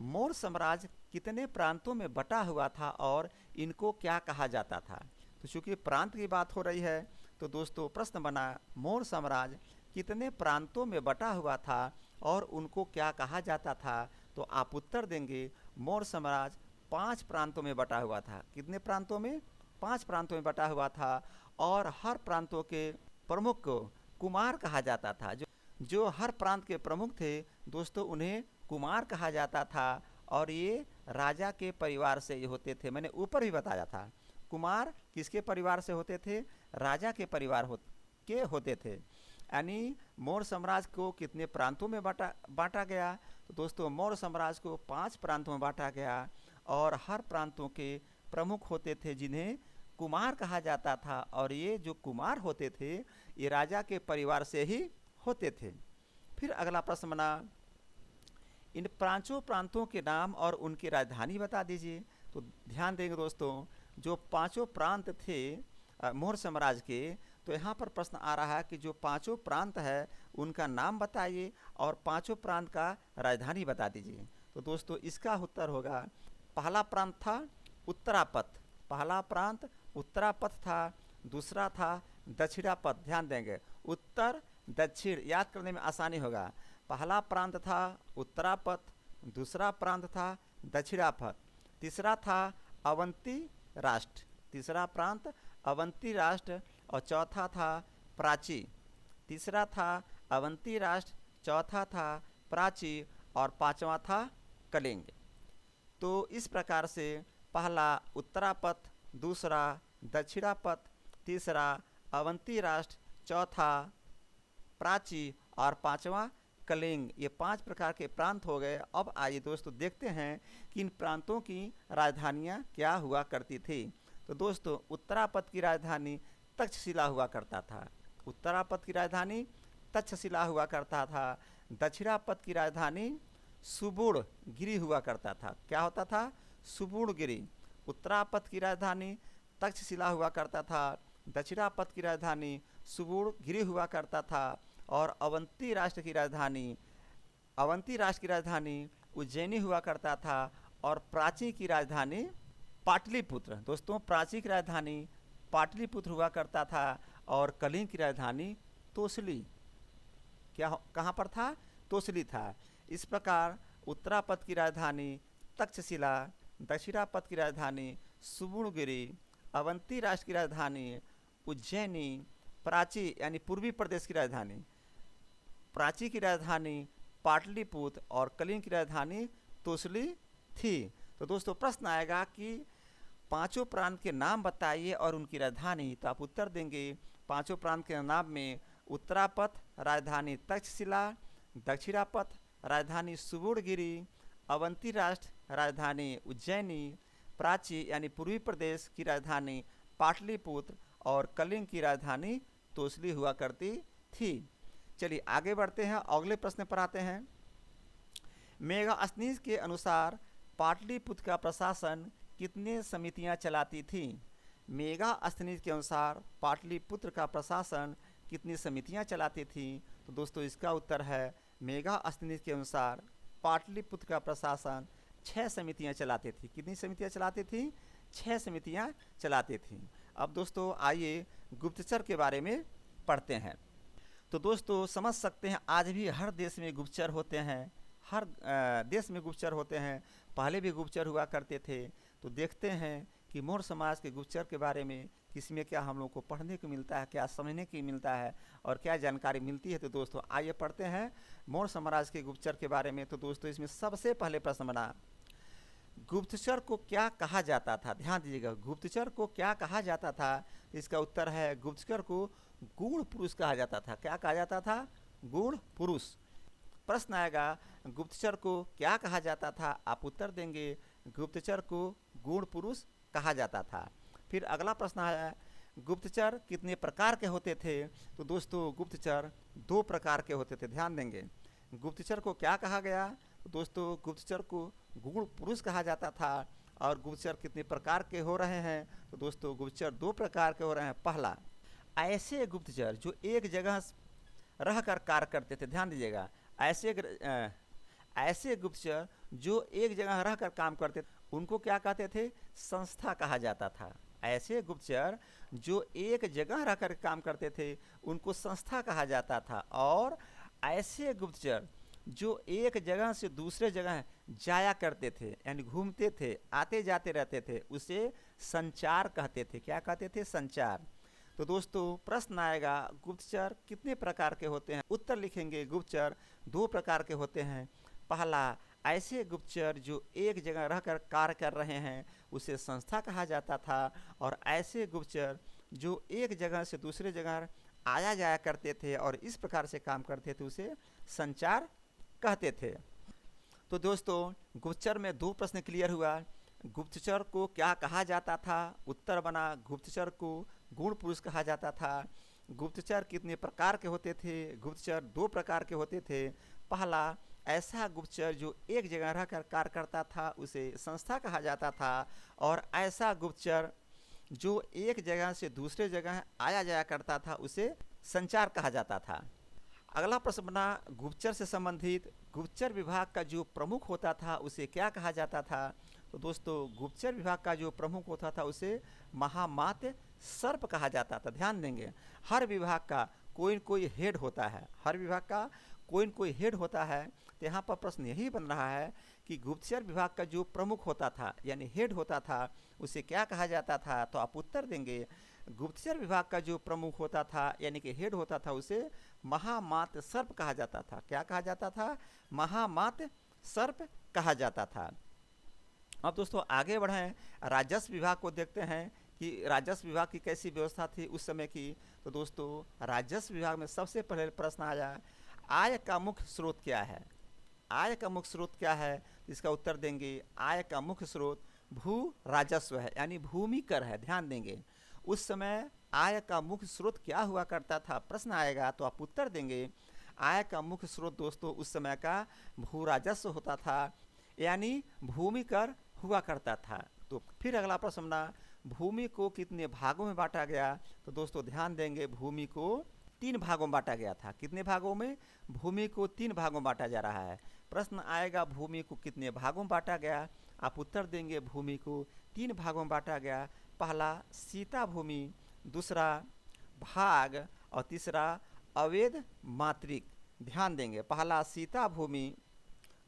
मौर्य साम्राज्य कितने प्रांतों में बटा हुआ था और इनको क्या कहा जाता था। तो चूँकि प्रांत की बात हो रही है तो दोस्तों प्रश्न बना, मौर्य साम्राज्य कितने प्रांतों में बटा हुआ था और उनको क्या कहा जाता था। तो आप उत्तर देंगे, मौर्य साम्राज्य 5 प्रांतों में बटा हुआ था। कितने प्रांतों में? 5 प्रांतों में बटा हुआ था। और हर प्रांतों के प्रमुख को कुमार कहा जाता था। जो हर प्रांत के प्रमुख थे दोस्तों उन्हें कुमार कहा जाता था। और ये राजा के परिवार से ये होते थे। मैंने ऊपर भी बताया था कुमार किसके परिवार से होते थे? राजा के परिवार के होते थे। यानी मौर्य साम्राज्य को कितने प्रांतों में बांटा गया? तो दोस्तों मौर्य साम्राज्य को 5 प्रांतों में बांटा गया और हर प्रांतों के प्रमुख होते थे जिन्हें कुमार कहा जाता था, और ये जो कुमार होते थे ये राजा के परिवार से ही होते थे। फिर अगला प्रश्न बना, इन पांचों प्रांतों के नाम और उनकी राजधानी बता दीजिए। तो ध्यान देंगे दोस्तों, जो पांचों प्रांत थे मौर्य साम्राज्य के, तो यहाँ पर प्रश्न आ रहा है कि जो पांचों प्रांत है उनका नाम बताइए और पांचों प्रांत का राजधानी बता दीजिए। तो दोस्तों इसका उत्तर होगा, पहला प्रांत था उत्तरापथ, पहला प्रांत उत्तरापथ था, दूसरा था दक्षिणापथ। ध्यान देंगे, उत्तर दक्षिण याद करने में आसानी होगा। पहला प्रांत था उत्तरापथ, दूसरा प्रांत था दक्षिणापथ, तीसरा था अवंती राष्ट्र, तीसरा प्रांत अवंती राष्ट्र, और चौथा था प्राची। तीसरा था अवंती राष्ट्र, चौथा था प्राची, और पांचवा था कलिंग। तो इस प्रकार से पहला उत्तरापथ, दूसरा दक्षिणापथ, तीसरा अवंती राष्ट्र, चौथा प्राची और पांचवा कलिंग, ये 5 प्रकार के प्रांत हो गए। अब आइए दोस्तों देखते हैं कि इन प्रांतों की राजधानियाँ क्या हुआ करती थी। तो दोस्तों उत्तरापथ की राजधानी तक्षशिला हुआ करता था, उत्तरापथ की राजधानी तक्षशिला हुआ करता था। दक्षिणापथ की राजधानी सुबुड़गिरी हुआ करता था। क्या होता था? सुबुड़गिरी। उत्तरापथ की राजधानी तक्षशिला हुआ करता था, दक्षिणापथ की राजधानी सुबुड़गिरी हुआ करता था, और अवंती राष्ट्र की राजधानी उज्जैनी हुआ करता था, और प्राची की राजधानी पाटलिपुत्र। दोस्तों प्राची की राजधानी पाटलिपुत्र हुआ करता था, और कलिंग की राजधानी तोसली। कहाँ पर था? तोसली था। इस प्रकार उत्तरापथ की राजधानी तक्षशिला, दक्षिणापथ की राजधानी सुबुड़गिरी, अवंती राष्ट्र की राजधानी उज्जैनी, प्राची यानी पूर्वी प्रदेश की राजधानी, प्राची की राजधानी पाटलिपुत्र, और कलिंग की राजधानी तोसली थी। तो दोस्तों प्रश्न आएगा कि पांचों प्रांत के नाम बताइए और उनकी राजधानी। तो आप उत्तर देंगे, पांचों प्रांत के नाम में उत्तरापथ राजधानी तक्षशिला, दक्षिणापथ राजधानी सुबुड़गिरी, अवंती राष्ट्र राजधानी उज्जैनी, प्राची यानी पूर्वी प्रदेश की राजधानी पाटलिपुत्र, और कलिंग की राजधानी तोसली हुआ करती थी। चलिए आगे बढ़ते हैं, अगले प्रश्न पर आते हैं। मेगास्थनीज के अनुसार पाटलिपुत्र का प्रशासन कितने समितियां चलाती थी? मेगास्थनीज के अनुसार पाटलिपुत्र का प्रशासन कितनी समितियां चलाती थी? तो दोस्तों इसका उत्तर है, मेगास्थनीज के अनुसार पाटलिपुत्र का प्रशासन 6 समितियां चलाती थी। कितनी समितियां चलाती थी? 6 समितियां चलाती थी। अब दोस्तों आइए गुप्तचर के बारे में पढ़ते हैं। तो दोस्तों समझ सकते हैं आज भी हर देश में गुप्तचर होते हैं, हर देश में गुप्तचर होते हैं, पहले भी गुप्तचर हुआ करते थे। तो देखते हैं कि मौर्य समाज के गुप्तचर के बारे में किसमें क्या हम लोग को पढ़ने को मिलता है, क्या समझने को मिलता है और क्या जानकारी मिलती है। तो दोस्तों आइए पढ़ते हैं मौर्य साम्राज्य के गुप्तचर के बारे में। तो दोस्तों इसमें सबसे पहले प्रश्न बना, गुप्तचर को क्या कहा जाता था? ध्यान दीजिएगा, गुप्तचर को क्या कहा जाता था? इसका उत्तर है, गुप्तचर को गूढ़ पुरुष कहा जाता था। क्या कहा जाता था? गूढ़ पुरुष। प्रश्न आएगा, गुप्तचर को क्या कहा जाता था? आप उत्तर देंगे, गुप्तचर को गूढ़ पुरुष कहा जाता था। फिर अगला प्रश्न है, गुप्तचर कितने प्रकार के होते थे? तो दोस्तों गुप्तचर 2 प्रकार के होते थे। ध्यान देंगे, गुप्तचर को क्या कहा गया? तो दोस्तों गुप्तचर को गूढ़ पुरुष कहा जाता था। और गुप्तचर कितने प्रकार के हो रहे हैं? तो दोस्तों गुप्तचर 2 प्रकार के हो रहे हैं। पहला, ऐसे गुप्तचर जो एक जगह रहकर कार्य करते थे। ध्यान दीजिएगा, ऐसे गुप्तचर जो एक जगह रहकर काम करते थे उनको क्या कहते थे? संस्था कहा जाता था। ऐसे गुप्तचर जो एक जगह रहकर काम करते थे उनको संस्था कहा जाता था। और ऐसे गुप्तचर जो एक जगह से दूसरे जगह जाया करते थे, यानी घूमते थे, आते जाते रहते थे, उसे संचार कहते थे। क्या कहते थे? संचार। तो दोस्तों प्रश्न आएगा, गुप्तचर कितने प्रकार के होते हैं? उत्तर लिखेंगे, गुप्तचर 2 प्रकार के होते हैं। पहला, ऐसे गुप्तचर जो एक जगह रहकर कार्य कर रहे हैं उसे संस्था कहा जाता था। और ऐसे गुप्तचर जो एक जगह से दूसरे जगह आया जाया करते थे और इस प्रकार से काम करते थे उसे संचार कहते थे। तो दोस्तों गुप्तचर में 2 प्रश्न क्लियर हुआ। गुप्तचर को क्या कहा जाता था? उत्तर बना गुप्तचर को गुण पुरुष कहा जाता था। गुप्तचर कितने प्रकार के होते थे? गुप्तचर 2 प्रकार के होते थे। पहला, ऐसा गुप्तचर जो एक जगह रहकर कार्य करता था उसे संस्था कहा जाता था, और ऐसा गुप्तचर जो एक जगह से दूसरे जगह आया जाया करता था उसे संचार कहा जाता था। अगला प्रश्न बना गुप्तचर से संबंधित, गुप्तचर विभाग का जो प्रमुख होता था उसे क्या कहा जाता था? तो दोस्तों गुप्तचर विभाग का जो प्रमुख होता था उसे महामात्य सर्प कहा जाता था। ध्यान देंगे, हर विभाग का कोई न कोई हेड होता है, हर विभाग का कोई न कोई हेड होता है। तो यहाँ पर प्रश्न यही बन रहा है कि गुप्तचर विभाग का जो प्रमुख होता था यानी हेड होता था उसे क्या कहा जाता था? तो आप उत्तर देंगे गुप्तचर विभाग का जो प्रमुख होता था यानी कि हेड होता था उसे महामात्य सर्प कहा जाता था। क्या कहा जाता था? महामात्य सर्प कहा जाता था। अब दोस्तों आगे बढ़ें, राजस्व विभाग को देखते हैं कि राजस्व विभाग की कैसी व्यवस्था थी उस समय की। तो दोस्तों राजस्व विभाग में सबसे पहले प्रश्न आया, आय का मुख्य स्रोत क्या है? आय का मुख्य स्रोत क्या है? इसका उत्तर देंगे आय का मुख्य स्रोत भू राजस्व है, यानी भूमि कर है। ध्यान देंगे उस समय आय का मुख्य स्रोत क्या हुआ करता था, प्रश्न आएगा तो आप उत्तर देंगे आय का मुख्य स्रोत दोस्तों उस समय का भू राजस्व होता था, यानी भूमि कर हुआ करता था। तो फिर अगला प्रश्न बना भूमि को कितने भागों में बांटा गया? तो दोस्तों ध्यान देंगे भूमि को 3 भागों में बांटा गया था। कितने भागों में? भूमि को 3 भागों में बांटा जा रहा है। प्रश्न आएगा भूमि को कितने भागों में बांटा गया? आप उत्तर देंगे भूमि को 3 भागों में बांटा गया। पहला सीता भूमि, दूसरा भाग और तीसरा अवैध मातृक। ध्यान देंगे पहला सीता भूमि,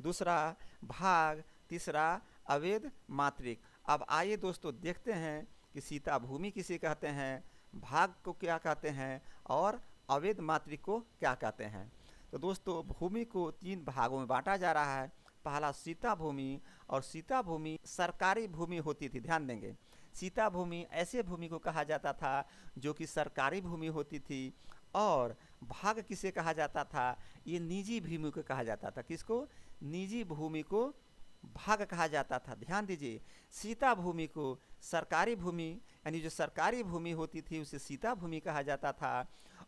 दूसरा भाग, तीसरा अवैध मातृक। अब आइए दोस्तों देखते हैं कि सीता भूमि किसे कहते हैं, भाग को क्या कहते हैं और अवैध मातृक को क्या कहते हैं। तो दोस्तों भूमि को 3 भागों में बांटा जा रहा है। पहला सीता भूमि, और सीता भूमि सरकारी भूमि होती थी। ध्यान देंगे सीता भूमि ऐसे भूमि को कहा जाता था जो कि सरकारी भूमि होती थी, और भाग किसे कहा जाता था? ये निजी भूमि को कहा जाता था। किसको? निजी भूमि को भाग कहा जाता था। ध्यान दीजिए सीता भूमि को सरकारी भूमि यानी जो सरकारी भूमि होती थी उसे सीता भूमि कहा जाता था,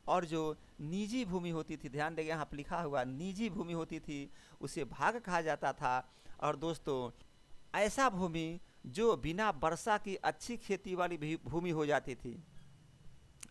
और जो निजी भूमि होती थी, ध्यान देंगे यहाँ पर लिखा हुआ निजी भूमि होती थी उसे भाग कहा जाता था। और दोस्तों ऐसा भूमि जो बिना वर्षा की अच्छी खेती वाली भूमि हो जाती थी,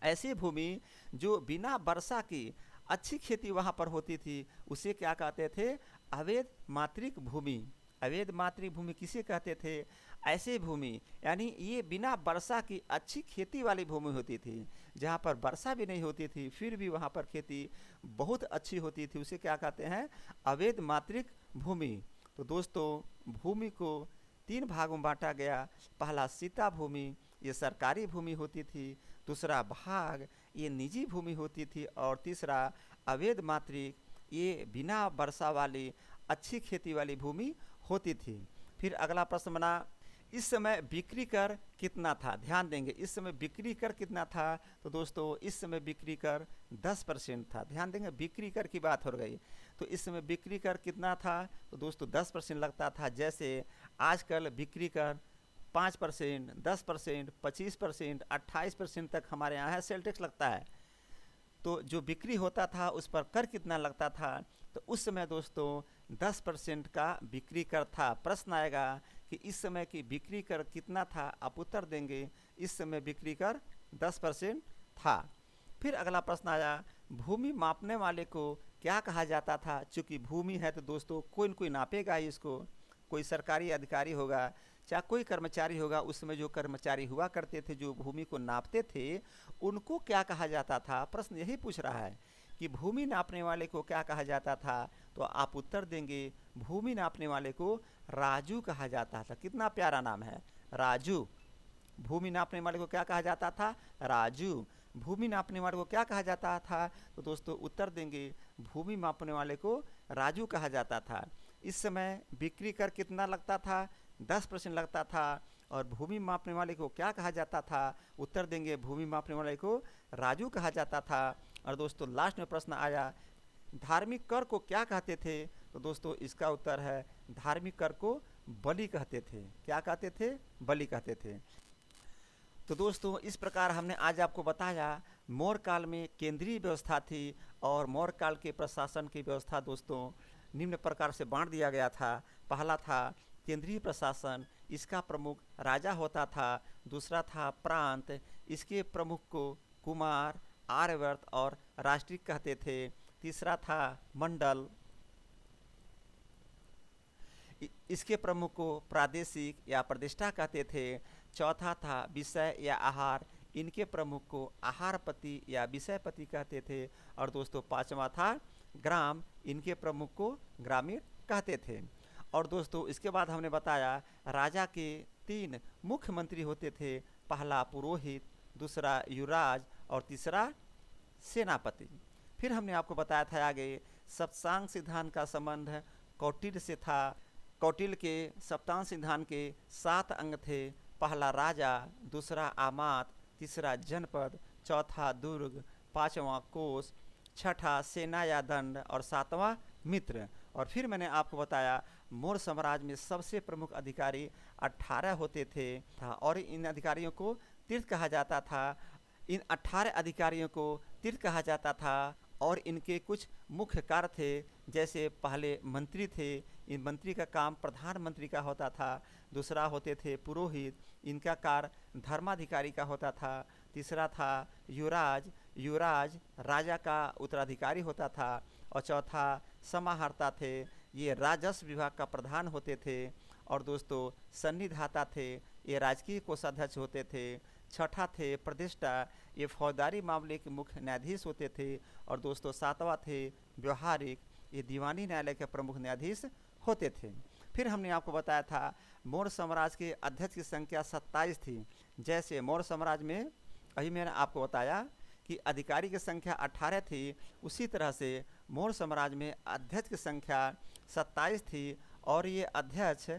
ऐसी भूमि जो बिना वर्षा की अच्छी खेती वहाँ पर होती थी उसे क्या कहते थे? अवैध मातृक भूमि। अवैध मातृक भूमि किसे कहते थे? ऐसे भूमि यानी ये बिना वर्षा की अच्छी खेती वाली भूमि होती थी, जहाँ पर वर्षा भी नहीं होती थी फिर भी वहाँ पर खेती बहुत अच्छी होती थी, उसे क्या कहते हैं? अवैध मातृक भूमि। तो दोस्तों भूमि को 3 भागों में बांटा गया। पहला सीता भूमि, ये सरकारी भूमि होती थी, दूसरा भाग ये निजी भूमि होती थी, और तीसरा अवैध मातृक ये बिना वर्षा वाली अच्छी खेती वाली भूमि होती थी। फिर अगला प्रश्न बना इस समय बिक्री कर कितना था? ध्यान देंगे इस समय बिक्री कर कितना था? तो दोस्तों इस समय बिक्री कर 10% था। ध्यान देंगे बिक्री कर की बात हो गई, तो इस समय बिक्री कर कितना था? तो दोस्तों 10% लगता था। जैसे आजकल बिक्री कर 5%, 10%, 25%, 28% तक हमारे यहाँ है सेल टैक्स लगता है। तो जो बिक्री होता था उस पर कर कितना लगता था? तो उस समय दोस्तों 10% का बिक्री कर था। प्रश्न आएगा कि इस समय की बिक्री कर कितना था? आप उत्तर देंगे इस समय बिक्री कर 10% था। फिर अगला प्रश्न आया भूमि मापने वाले को क्या कहा जाता था? चूँकि भूमि है तो दोस्तों कोई न कोई नापेगा ही इसको, कोई सरकारी अधिकारी होगा चाहे कोई कर्मचारी होगा। उस समय जो कर्मचारी हुआ करते थे जो भूमि को नापते थे उनको क्या कहा जाता था? प्रश्न यही पूछ रहा है कि भूमि नापने वाले को क्या कहा जाता था? तो आप उत्तर देंगे भूमि नापने वाले को राजू कहा जाता था। कितना प्यारा नाम है, राजू। भूमि नापने वाले को क्या कहा जाता था? राजू। भूमि नापने वाले को क्या कहा जाता था? तो दोस्तों उत्तर देंगे भूमि मापने वाले को राजू कहा जाता था। इस समय बिक्री कर कितना लगता था? 10% लगता था, और भूमि मापने वाले को क्या कहा जाता था? उत्तर देंगे भूमि मापने वाले को राजू कहा जाता था। और दोस्तों लास्ट में प्रश्न आया धार्मिक कर को क्या कहते थे? तो दोस्तों इसका उत्तर है धार्मिक कर को बलि कहते थे। क्या कहते थे? बलि कहते थे। तो दोस्तों इस प्रकार हमने आज आपको बताया मौर्य काल में केंद्रीय व्यवस्था थी और मौर्य काल के प्रशासन की व्यवस्था दोस्तों निम्न प्रकार से बांट दिया गया था। पहला था केंद्रीय प्रशासन, इसका प्रमुख राजा होता था। दूसरा था प्रांत, इसके प्रमुख को कुमार, आर्यवर्त और राष्ट्रिक कहते थे। तीसरा था मंडल, इसके प्रमुख को प्रादेशिक या प्रतिष्ठा कहते थे। चौथा था विषय या आहार, इनके प्रमुख को आहारपति या विषयपति कहते थे। और दोस्तों पांचवा था ग्राम, इनके प्रमुख को ग्रामीण कहते थे। और दोस्तों इसके बाद हमने बताया राजा के 3 मुख्य मंत्री होते थे। पहला पुरोहित, दूसरा युवराज और तीसरा सेनापति। फिर हमने आपको बताया था आगे सप्तांग सिद्धांत का संबंध कौटिल्य से था। कौटिल्य के सप्तांग सिद्धांत के 7 अंग थे। पहला राजा, दूसरा आमात, तीसरा जनपद, चौथा दुर्ग, पांचवा कोष, छठा सेना या दंड और सातवां मित्र। और फिर मैंने आपको बताया मौर्य साम्राज्य में सबसे प्रमुख अधिकारी 18 होते थे और इन अधिकारियों को तीर्थ कहा जाता था। इन 18 अधिकारियों को तीर्थ कहा जाता था और इनके कुछ मुख्य कार्य थे। जैसे पहले मंत्री थे, इन मंत्री का काम प्रधानमंत्री का होता था। दूसरा होते थे पुरोहित, इनका कार्य धर्माधिकारी का होता था। तीसरा था युवराज, युवराज राजा का उत्तराधिकारी होता था। और चौथा समाहर्ता थे, ये राजस्व विभाग का प्रधान होते थे। और दोस्तों सन्निधाता थे, ये राजकीय कोषाध्यक्ष होते थे। छठा थे प्रतिष्ठा, ये फौजदारी मामले के मुख्य न्यायाधीश होते थे। और दोस्तों सातवां थे व्यवहारिक, ये दीवानी न्यायालय के प्रमुख न्यायाधीश होते थे। फिर हमने आपको बताया था मौर्य साम्राज्य के अध्यक्ष की संख्या 27 थी। जैसे मौर्य साम्राज्य में अभी मैंने आपको बताया कि अधिकारी की संख्या 18 थी, उसी तरह से मौर्य साम्राज्य में अध्यक्ष की संख्या 27 थी और ये अध्यक्ष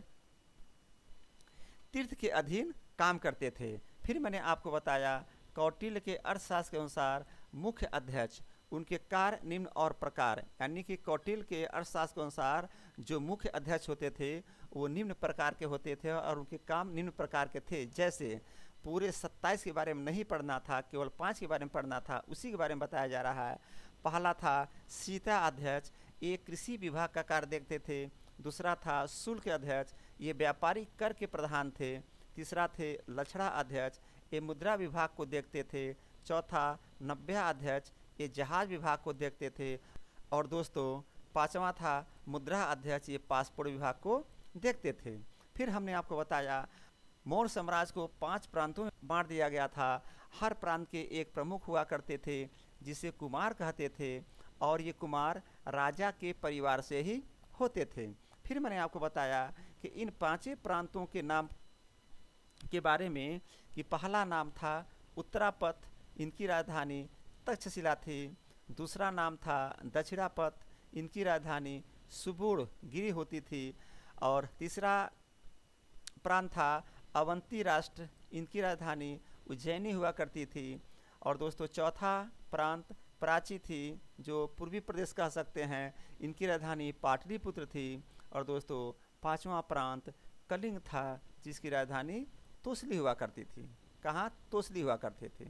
तीर्थ के अधीन काम करते थे। फिर मैंने आपको बताया कौटिल्य के अर्थशास्त्र के अनुसार मुख्य अध्यक्ष, उनके कार्य निम्न और प्रकार, यानी कि कौटिल्य के अर्थशास्त्र के अनुसार जो मुख्य अध्यक्ष होते थे वो निम्न प्रकार के होते थे और उनके काम निम्न प्रकार के थे। जैसे पूरे 27 के बारे में नहीं पढ़ना था, केवल 5 के बारे में पढ़ना था, उसी के बारे में बताया जा रहा है। पहला था सीता अध्यक्ष, ये कृषि विभाग का कार्य देखते थे। दूसरा था शुल्क अध्यक्ष, ये व्यापारिक कर के प्रधान थे। तीसरा थे लछड़ा अध्यक्ष, ये मुद्रा विभाग को देखते थे। चौथा नव्या अध्यक्ष, ये जहाज विभाग को देखते थे। और दोस्तों पांचवा था मुद्रा अध्यक्ष, ये पासपोर्ट विभाग को देखते थे। फिर हमने आपको बताया मौर्य साम्राज्य को 5 प्रांतों में बांट दिया गया था। हर प्रांत के एक प्रमुख हुआ करते थे जिसे कुमार कहते थे और ये कुमार राजा के परिवार से ही होते थे। फिर मैंने आपको बताया कि इन 5 प्रांतों के नाम के बारे में कि पहला नाम था उत्तरापथ, इनकी राजधानी तक्षशिला थी। दूसरा नाम था दक्षिणापथ, इनकी राजधानी सुबुरगिरी होती थी। और तीसरा प्रांत था अवंती राष्ट्र, इनकी राजधानी उज्जैनी हुआ करती थी। और दोस्तों चौथा प्रांत प्राची थी, जो पूर्वी प्रदेश कह सकते हैं, इनकी राजधानी पाटलिपुत्र थी। और दोस्तों पांचवा प्रांत कलिंग था, जिसकी राजधानी तोसली हुआ करती थी। कहाँ? तोसली हुआ करते थे।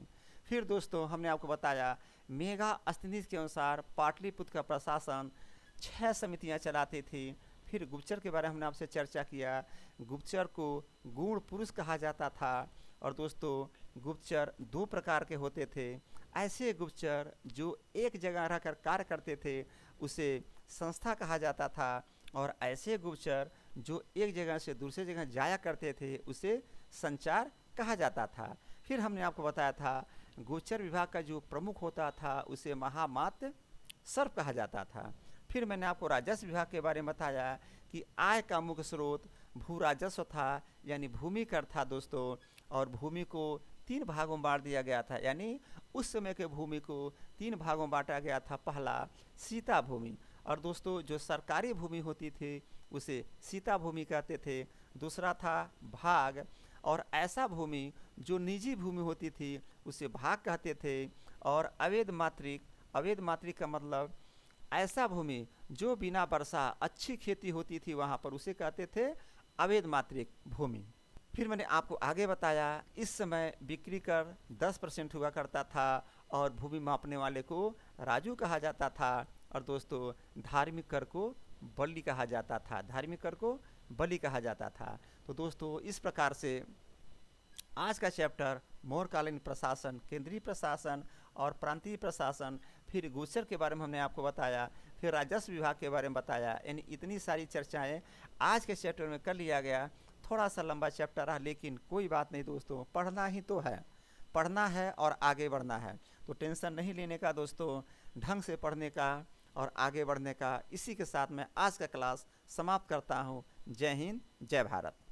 फिर दोस्तों हमने आपको बताया मेगा अस्तिनिज के अनुसार पाटलिपुत्र का प्रशासन 6 समितियां चलाती थी। फिर गुप्तचर के बारे में हमने आपसे चर्चा किया। गुप्तचर को गूढ़ पुरुष कहा जाता था। और दोस्तों गुप्तचर 2 प्रकार के होते थे। ऐसे गुप्तचर जो एक जगह रहकर कार्य करते थे उसे संस्था कहा जाता था, और ऐसे गुप्तचर जो एक जगह से दूसरे जगह जाया करते थे उसे संचार कहा जाता था। फिर हमने आपको बताया था गुप्तचर विभाग का जो प्रमुख होता था उसे महामात्य सर्प कहा जाता था। फिर मैंने आपको राजस्व विभाग के बारे में बताया कि आय का मुख्य स्रोत भू राजस्व था, यानी भूमि कर था दोस्तों। और भूमि को 3 भागों में बांट दिया गया था, यानी उस समय के भूमि को 3 भागों में बांटा गया था। पहला सीता भूमि, और दोस्तों जो सरकारी भूमि होती थी उसे सीता भूमि कहते थे। दूसरा था भाग, और ऐसा भूमि जो निजी भूमि होती थी उसे भाग कहते थे। और अवैध मात्रिक का मतलब ऐसा भूमि जो बिना वर्षा अच्छी खेती होती थी वहाँ पर, उसे कहते थे अवैध मात्रिक भूमि। फिर मैंने आपको आगे बताया इस समय बिक्री कर 10% हुआ करता था और भूमि मापने वाले को राजू कहा जाता था। और दोस्तों धार्मिक कर को बलि कहा जाता था, धार्मिक कर को बलि कहा जाता था। तो दोस्तों इस प्रकार से आज का चैप्टर मौर्यकालीन प्रशासन, केंद्रीय प्रशासन और प्रांतीय प्रशासन, फिर गुर्जर के बारे में हमने आपको बताया, फिर राजस्व विभाग के बारे में बताया। यानी इतनी सारी चर्चाएं आज के चैप्टर में कर लिया गया। थोड़ा सा लंबा चैप्टर रहा लेकिन कोई बात नहीं दोस्तों, पढ़ना ही तो है, पढ़ना है और आगे बढ़ना है। तो टेंशन नहीं लेने का दोस्तों, ढंग से पढ़ने का और आगे बढ़ने का। इसी के साथ मैं आज का क्लास समाप्त करता हूँ। जय हिंद, जय भारत।